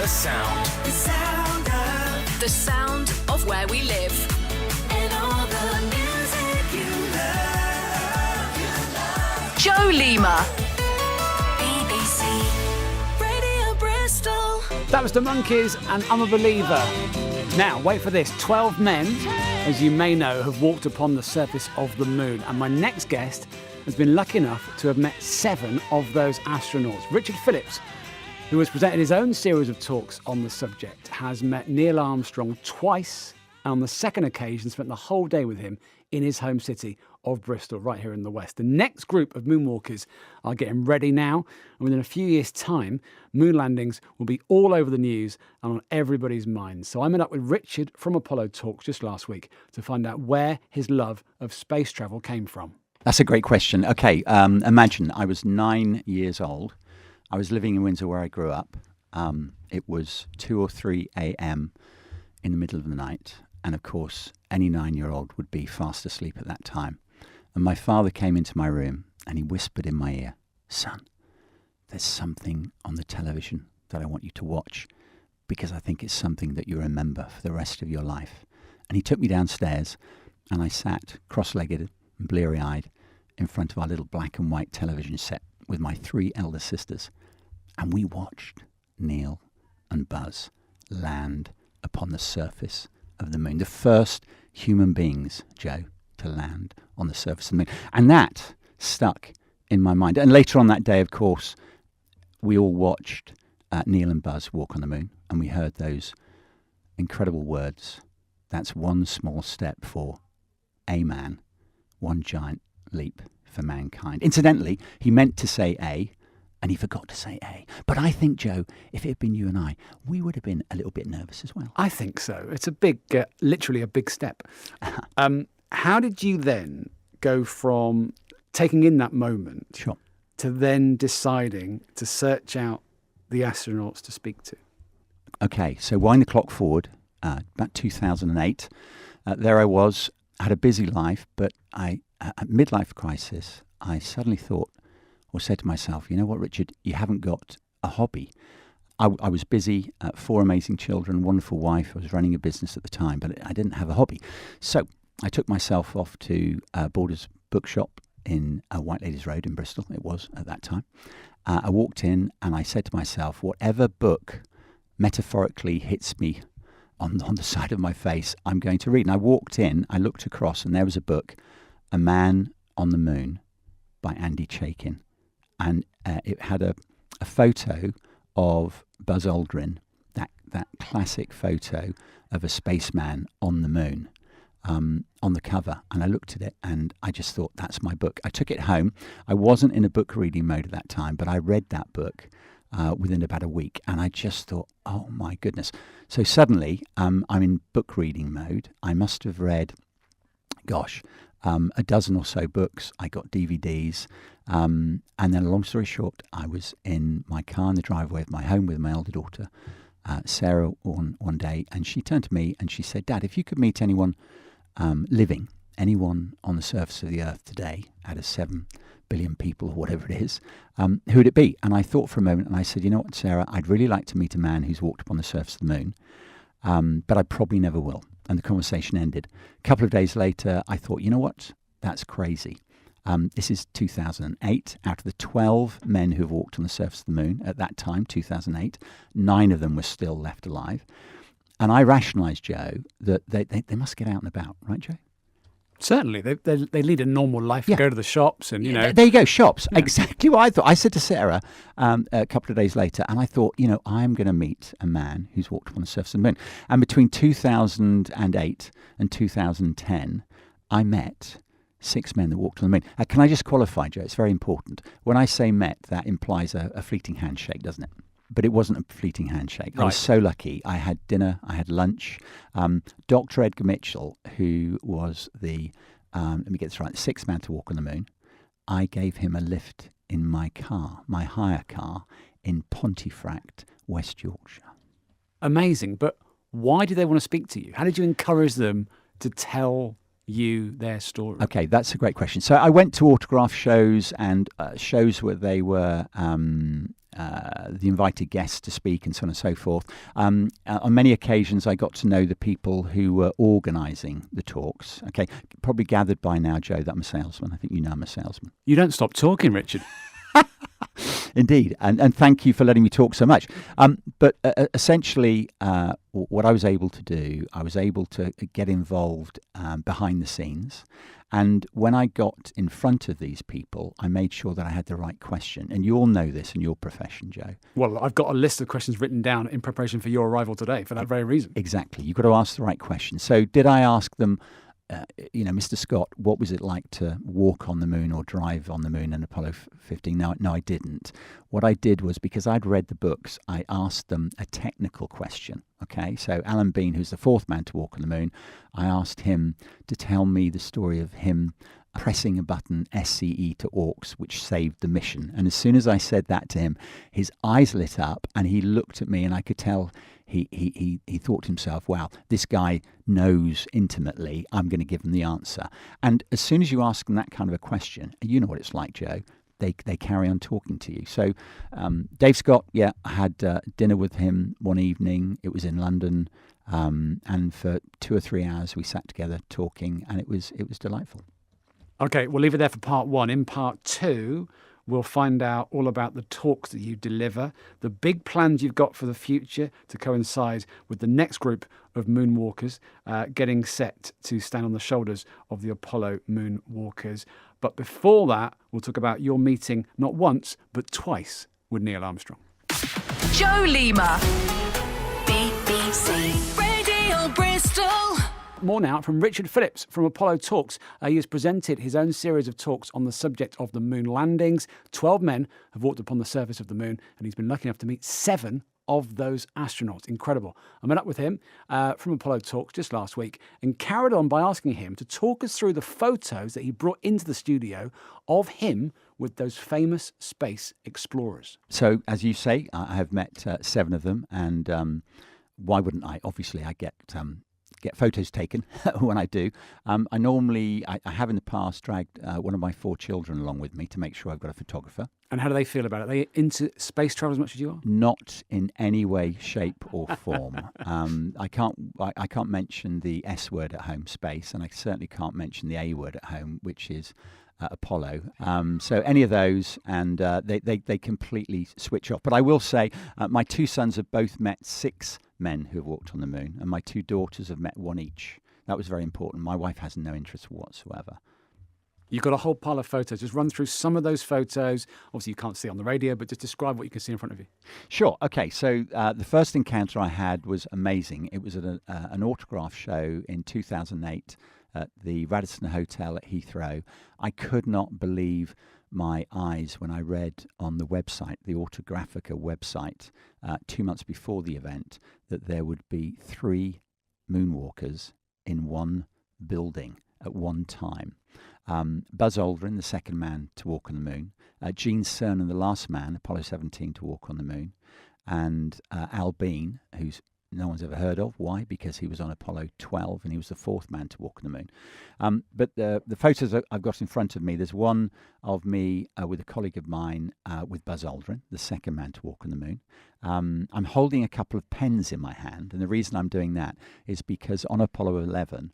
sound. The sound of. The sound of where we live. And all the music you love. Joe Lima. BBC Radio Bristol. That was the Monkeys and I'm a Believer. Now, wait for this. 12 men, as you may know, have walked upon the surface of the moon. And my next guest has been lucky enough to have met 7 of those astronauts. Richard Phillips, who has presented his own series of talks on the subject, has met Neil Armstrong twice, and on the second occasion spent the whole day with him in his home city of Bristol, right here in the West. The next group of moonwalkers are getting ready now, and within a few years' time, moon landings will be all over the news and on everybody's minds. So I met up with Richard from Apollo Talks just last week to find out where his love of space travel came from. That's a great question. Okay, imagine I was 9 years old. I was living in Windsor where I grew up. It was 2 or 3 a.m. in the middle of the night. And of course, any 9-year-old would be fast asleep at that time. And my father came into my room and he whispered in my ear, "Son, there's something on the television that I want you to watch because I think it's something that you remember for the rest of your life." And he took me downstairs and I sat cross-legged and bleary-eyed in front of our little black and white television set with my 3 elder sisters. And we watched Neil and Buzz land upon the surface of the moon. The first human beings, Joe, to land on the surface of the moon. And that stuck in my mind. And later on that day, of course, we all watched Neil and Buzz walk on the moon. And we heard those incredible words. That's one small step for a man, one giant leap for mankind. Incidentally, he meant to say A, and he forgot to say A. But I think, Joe, if it had been you and I, we would have been a little bit nervous as well. I think so. It's a big, literally a big step. How did you then go from taking in that moment Sure. to then deciding to search out the astronauts to speak to? Okay, so wind the clock forward, about 2008. There I was, had a busy life, but at midlife crisis, I suddenly thought, or said to myself, you know what, Richard, you haven't got a hobby. I was busy, 4 amazing children, wonderful wife. I was running a business at the time, but I didn't have a hobby. So I took myself off to Borders Bookshop in White Ladies Road in Bristol, it was at that time. I walked in and I said to myself, whatever book metaphorically hits me on the side of my face, I'm going to read. And I walked in, I looked across, and there was a book, A Man on the Moon by Andy Chaikin. And it had a photo of Buzz Aldrin, that classic photo of a spaceman on the moon on the cover. And I looked at it and I just thought, that's my book. I took it home. I wasn't in a book reading mode at that time, but I read that book within about a week. And I just thought, oh my goodness. So suddenly I'm in book reading mode. I must have read, a dozen or so books. I got DVDs. And then, long story short, I was in my car in the driveway of my home with my elder daughter, Sarah, one day, and she turned to me and she said, "Dad, if you could meet anyone living, anyone on the surface of the earth today, out of 7 billion people or whatever it is, who would it be?" And I thought for a moment and I said, "You know what, Sarah, I'd really like to meet a man who's walked upon the surface of the moon, but I probably never will." And the conversation ended. A couple of days later, I thought, you know what? That's crazy. This is 2008. Out of the 12 men who have walked on the surface of the moon at that time, 2008, 9 of them were still left alive. And I rationalised, Joe, that they must get out and about, right, Joe? Certainly. They lead a normal life, Yeah. go to the shops and, There you go, shops. Yeah. Exactly what I thought. I said to Sarah a couple of days later, and I thought, I'm going to meet a man who's walked on the surface of the moon. And between 2008 and 2010, I met 6 men that walked on the moon. Can I just qualify, Joe? It's very important. When I say met, that implies a fleeting handshake, doesn't it? But it wasn't a fleeting handshake. Right. I was so lucky. I had dinner, I had lunch. Dr. Edgar Mitchell, who was the, let me get this right, the 6th man to walk on the moon, I gave him a lift in my car, my hire car, in Pontefract, West Yorkshire. Amazing. But why did they want to speak to you? How did you encourage them to tell you their story? Okay, that's a great question. So I went to autograph shows and shows where they were the invited guests to speak and so on and so forth. On many occasions, I got to know the people who were organising the talks. Okay, probably gathered by now, Joe, that I'm a salesman. I think you know I'm a salesman. You don't stop talking, Richard. Indeed, and thank you for letting me talk so much. But essentially, what I was able to do, I was able to get involved behind the scenes. And when I got in front of these people, I made sure that I had the right question. And you all know this in your profession, Joe. Well, I've got a list of questions written down in preparation for your arrival today for that very reason. Exactly. You've got to ask the right question. So did I ask them, Mr. Scott, what was it like to walk on the moon or drive on the moon in Apollo 15? No, I didn't. What I did was, because I'd read the books, I asked them a technical question. Okay, so Alan Bean, who's the fourth man to walk on the moon, I asked him to tell me the story of him pressing a button, SCE to AUX, which saved the mission. And as soon as I said that to him, his eyes lit up and he looked at me, and I could tell he thought to himself, wow, this guy knows intimately, I'm going to give him the answer. And as soon as you ask them that kind of a question, you know what it's like, Joe, they carry on talking to you. So Dave Scott, I had dinner with him one evening. It was in London, and for 2 or 3 hours we sat together talking, and it was delightful. Okay, we'll leave it there for part one. In part two, we'll find out all about the talks that you deliver, the big plans you've got for the future to coincide with the next group of moonwalkers getting set to stand on the shoulders of the Apollo moonwalkers. But before that, we'll talk about your meeting not once, but twice with Neil Armstrong. Joe Lima. BBC Radio Bristol. More now from Richard Phillips from Apollo Talks. He has presented his own series of talks on the subject of the moon landings. 12 men have walked upon the surface of the moon, and he's been lucky enough to meet 7 of those astronauts. Incredible. I met up with him from Apollo Talks just last week and carried on by asking him to talk us through the photos that he brought into the studio of him with those famous space explorers. So, as you say, I have met 7 of them, and why wouldn't I? Obviously, I get photos taken when I do. I have in the past dragged one of my 4 children along with me to make sure I've got a photographer. And how do they feel about it? Are they into space travel as much as you are? Not in any way, shape or form. I can't mention the S word at home, space, and I certainly can't mention the A word at home, which is Apollo. So any of those, and they completely switch off. But I will say my 2 sons have both met 6 men who have walked on the moon, and my 2 daughters have met 1 each. That was very important. My wife has no interest whatsoever. You've got a whole pile of photos. Just run through some of those photos. Obviously, you can't see on the radio, but just describe what you can see in front of you. Sure. Okay. So the first encounter I had was amazing. It was at an autograph show in 2008 at the Radisson Hotel at Heathrow. I could not believe my eyes when I read on the website, the Autographica website, 2 months before the event, that there would be 3 moonwalkers in one building at one time. Buzz Aldrin, the second man to walk on the moon, Gene Cernan, the last man, Apollo 17, to walk on the moon, and Al Bean, who's no one's ever heard of. Why? Because he was on Apollo 12 and he was the 4th man to walk on the moon. But the photos I've got in front of me, there's one of me with a colleague of mine with Buzz Aldrin, the second man to walk on the moon. I'm holding a couple of pens in my hand, and the reason I'm doing that is because on Apollo 11,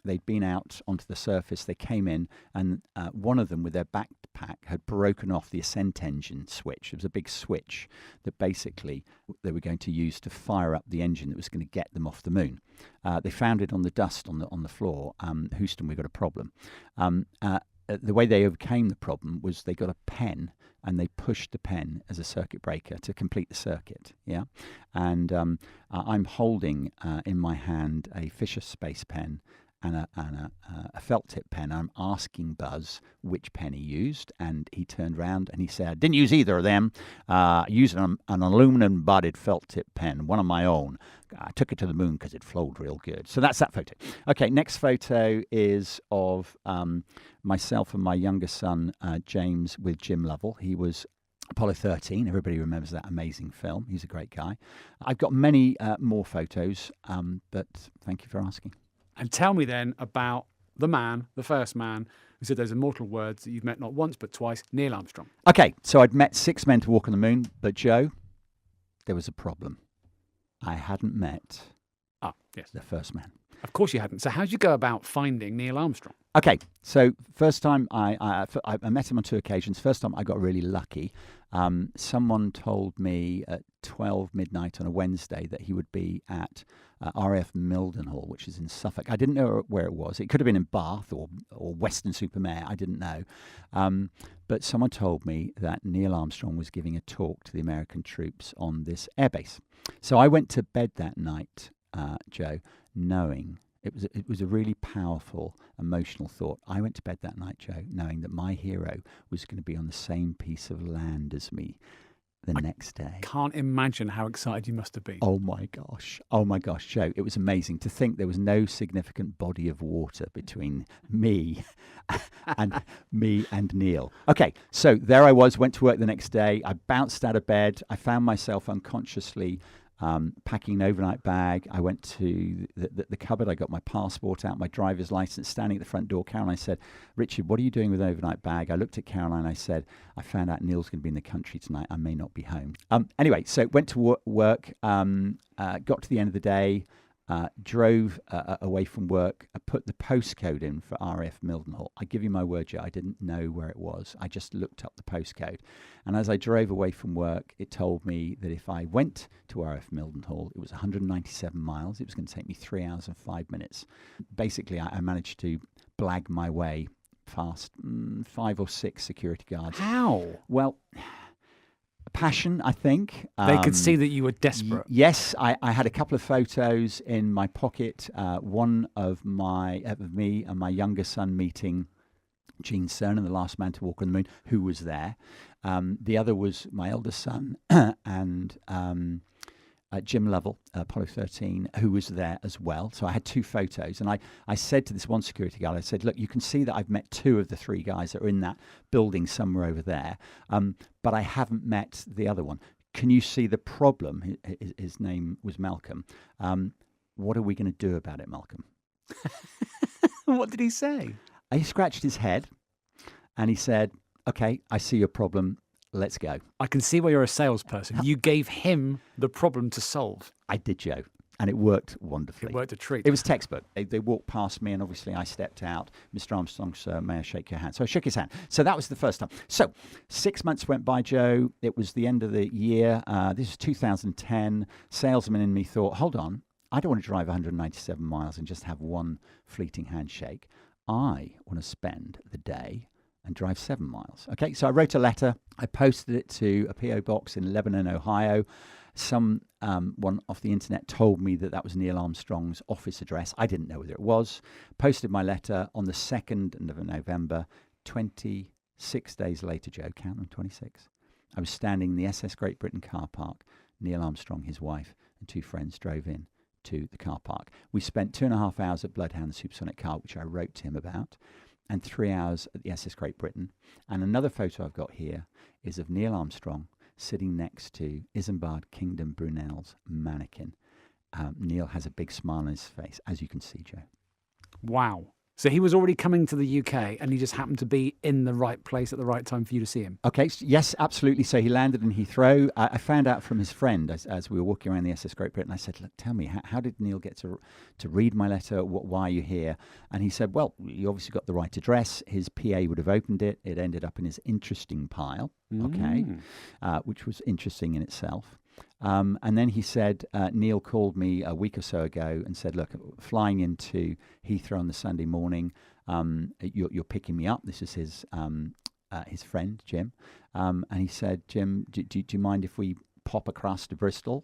they'd been out onto the surface, they came in, and one of them with their backpack had broken off the ascent engine switch. It was a big switch that basically they were going to use to fire up the engine that was going to get them off the moon. They found it on the dust on the floor. Houston, we've got a problem. The way they overcame the problem was they got a pen and they pushed the pen as a circuit breaker to complete the circuit. Yeah, and I'm holding in my hand a Fisher Space pen and a felt tip pen. I'm asking Buzz which pen he used, and he turned around and he said, "I didn't use either of them. I used an aluminum bodied felt tip pen, one of my own. I took it to the moon because it flowed real good." So that's that photo. Okay, next photo is of myself and my younger son, James, with Jim Lovell. He was Apollo 13. Everybody remembers that amazing film. He's a great guy. I've got many more photos, but thank you for asking. And tell me then about the man, the first man, who said those immortal words that you've met not once but twice, Neil Armstrong. Okay, so I'd met 6 men to walk on the moon, but Joe, there was a problem. I hadn't met Yes. the first man. Of course you hadn't. So how did you go about finding Neil Armstrong? Okay, so first time I met him on 2 occasions. First time I got really lucky. Someone told me at 12 midnight on a Wednesday that he would be at RAF Mildenhall, which is in Suffolk. I didn't know where it was. It could have been in Bath or Weston-super-Mare. I didn't know. But someone told me that Neil Armstrong was giving a talk to the American troops on this airbase. So I went to bed that night, Joe, knowing it was a really powerful, emotional thought. I went to bed that night, Joe, knowing that my hero was going to be on the same piece of land as me the next day. Can't imagine how excited you must have been. Oh my gosh, Joe, it was amazing to think there was no significant body of water between me and Neil. Okay, so there I was, went to work the next day. I bounced out of bed. I found myself unconsciously packing an overnight bag. I went to the cupboard. I got my passport out, my driver's license, standing at the front door. Caroline said, "Richard, what are you doing with an overnight bag?" I looked at Caroline. I said, "I found out Neil's going to be in the country tonight. I may not be home." Anyway, so went to work, got to the end of the day, drove away from work, put the postcode in for RAF Mildenhall. I give you my word, Joe, I didn't know where it was. I just looked up the postcode. And as I drove away from work, it told me that if I went to RAF Mildenhall, it was 197 miles. It was going to take me 3 hours and 5 minutes. Basically, I managed to blag my way past 5 or 6 security guards. How? Well, passion, I think. They could see that you were desperate. Yes, I had a couple of photos in my pocket. One of me and my younger son meeting Gene Cernan, the last man to walk on the moon, who was there. The other was my eldest son and Jim Lovell, Apollo 13, who was there as well. So I had 2 photos. And I said to this one security guard, I said, "Look, you can see that I've met 2 of the 3 guys that are in that building somewhere over there, but I haven't met the other one. Can you see the problem?" His name was Malcolm. "What are we going to do about it, Malcolm?" What did he say? He scratched his head and he said, "Okay, I see your problem. Let's go." I can see why you're a salesperson. You gave him the problem to solve. I did, Joe, and it worked wonderfully. It worked a treat. It was textbook. They walked past me, and obviously I stepped out. "Mr. Armstrong, sir, may I shake your hand?" So I shook his hand. So that was the first time. So 6 months went by, Joe. It was the end of the year. This was 2010. Salesman in me thought, hold on, I don't want to drive 197 miles and just have one fleeting handshake. I want to spend the day and drive 7 miles. Okay, so I wrote a letter. I posted it to a P.O. box in Lebanon, Ohio. One off the internet told me that was Neil Armstrong's office address. I didn't know whether it was. Posted my letter on the 2nd of November. 26 days later, Joe, count them, 26. I was standing in the SS Great Britain car park. Neil Armstrong, his wife, and 2 friends drove in to the car park. We spent 2.5 hours at Bloodhound, the supersonic car, which I wrote to him about, and 3 hours at the SS Great Britain. And another photo I've got here is of Neil Armstrong sitting next to Isambard Kingdom Brunel's mannequin. Neil has a big smile on his face, as you can see, Joe. Wow. So he was already coming to the UK and he just happened to be in the right place at the right time for you to see him. Okay, yes, absolutely. So he landed in Heathrow. I found out from his friend as we were walking around the SS Great Britain. I said, "Look, tell me, how did Neil get to read my letter? Why are you here?" And he said, "Well, you obviously got the right address. His PA would have opened it. It ended up in his interesting pile, okay, which was interesting in itself. And then he said, Neil called me a week or so ago and said, look, flying into Heathrow on the Sunday morning, you're picking me up." This is his friend, Jim. And he said, "Jim, do you mind if we pop across to Bristol?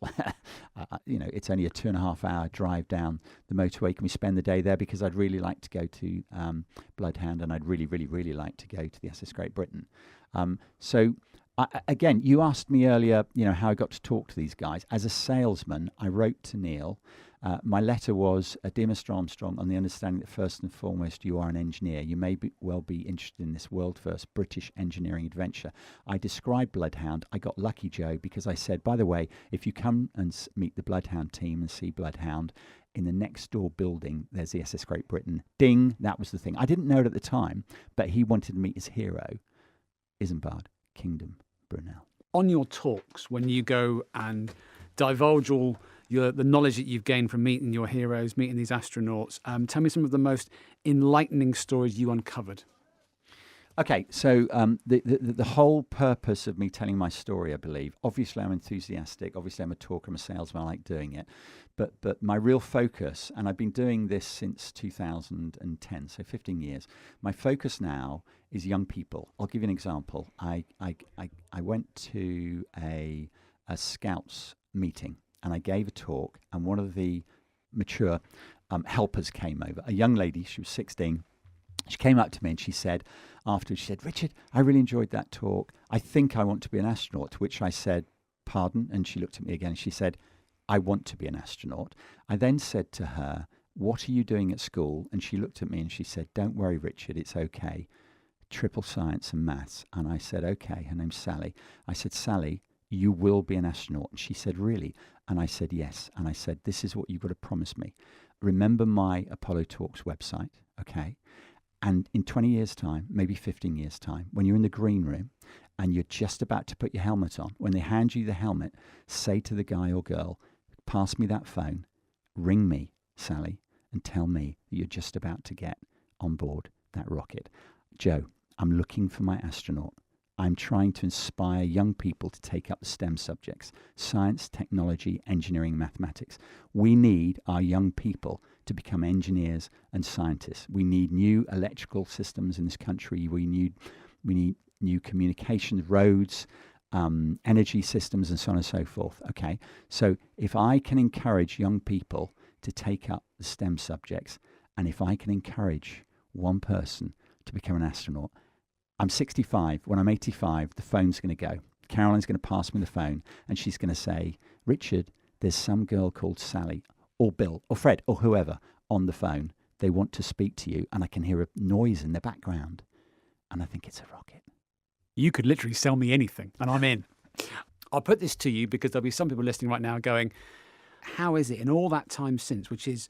It's only a 2.5 hour drive down the motorway. Can we spend the day there? Because I'd really like to go to Bloodhound and I'd really, really, really like to go to the SS Great Britain." So Again, you asked me earlier, how I got to talk to these guys. As a salesman, I wrote to Neil. My letter was, Dear Mr. Armstrong, on the understanding that first and foremost you are an engineer. You may well be interested in this world-first British engineering adventure. I described Bloodhound. I got lucky, Joe, because I said, by the way, if you come and meet the Bloodhound team and see Bloodhound, in the next door building, there's the SS Great Britain. Ding, that was the thing. I didn't know it at the time, but he wanted to meet his hero, Isambard Kingdom Brunel. On your talks, when you go and divulge all the knowledge that you've gained from meeting your heroes, meeting these astronauts, tell me some of the most enlightening stories you uncovered. Okay, so the whole purpose of me telling my story, I believe, obviously I'm enthusiastic, obviously I'm a talker, I'm a salesman, I like doing it, but my real focus, and I've been doing this since 2010, so 15 years, my focus now is young people. I'll give you an example. I went to a Scouts meeting and I gave a talk, and one of the mature helpers came over, a young lady, she was 16. She came up to me and she said, afterwards, she said, Richard, I really enjoyed that talk. I think I want to be an astronaut, to which I said, pardon? And she looked at me again and she said, I want to be an astronaut. I then said to her, what are you doing at school? And she looked at me and she said, don't worry, Richard, it's okay. Triple science and maths. And I said, okay, her name's Sally. I said, Sally, you will be an astronaut. And she said, really? And I said, yes. And I said, this is what you've got to promise me. Remember my Apollo Talks website, okay? And in 20 years' time, maybe 15 years' time, when you're in the green room and you're just about to put your helmet on, when they hand you the helmet, say to the guy or girl, pass me that phone, ring me, Sally, and tell me that you're just about to get on board that rocket. Joe, I'm looking for my astronaut. I'm trying to inspire young people to take up the STEM subjects, science, technology, engineering, mathematics. We need our young people to become engineers and scientists. We need new electrical systems in this country. We need new communications, roads, energy systems, and so on and so forth. Okay, so if I can encourage young people to take up the STEM subjects, and if I can encourage one person to become an astronaut, I'm 65. When I'm 85, the phone's going to go. Caroline's going to pass me the phone, and she's going to say, Richard, there's some girl called Sally, or Bill, or Fred, or whoever, on the phone. They want to speak to you, and I can hear a noise in the background, and I think it's a rocket. You could literally sell me anything, and I'm in. I'll put this to you because there'll be some people listening right now going, how is it in all that time since, which is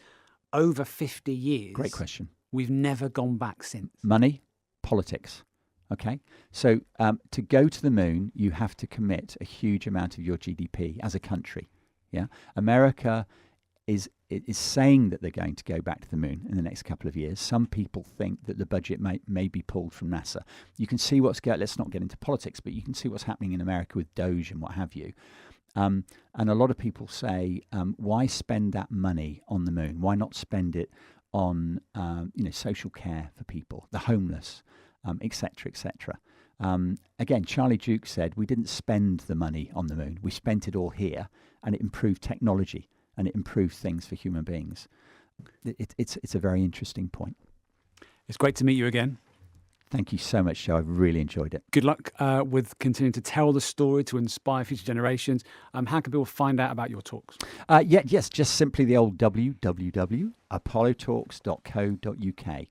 over 50 years? Great question. We've never gone back since. Money, politics. Okay, so to go to the moon, you have to commit a huge amount of your GDP as a country. Yeah, America is saying that they're going to go back to the moon in the next couple of years. Some people think that the budget may be pulled from NASA. You can see what's going. Let's not get into politics, but you can see what's happening in America with Doge and what have you. And a lot of people say, why spend that money on the moon? Why not spend it on social care for people, the homeless? Etc., etc. Again, Charlie Duke said, we didn't spend the money on the moon. We spent it all here, and it improved technology, and it improved things for human beings. It's a very interesting point. It's great to meet you again. Thank you so much, Joe. I've really enjoyed it. Good luck with continuing to tell the story to inspire future generations. How can people find out about your talks? Just simply the old www.apollotalks.co.uk.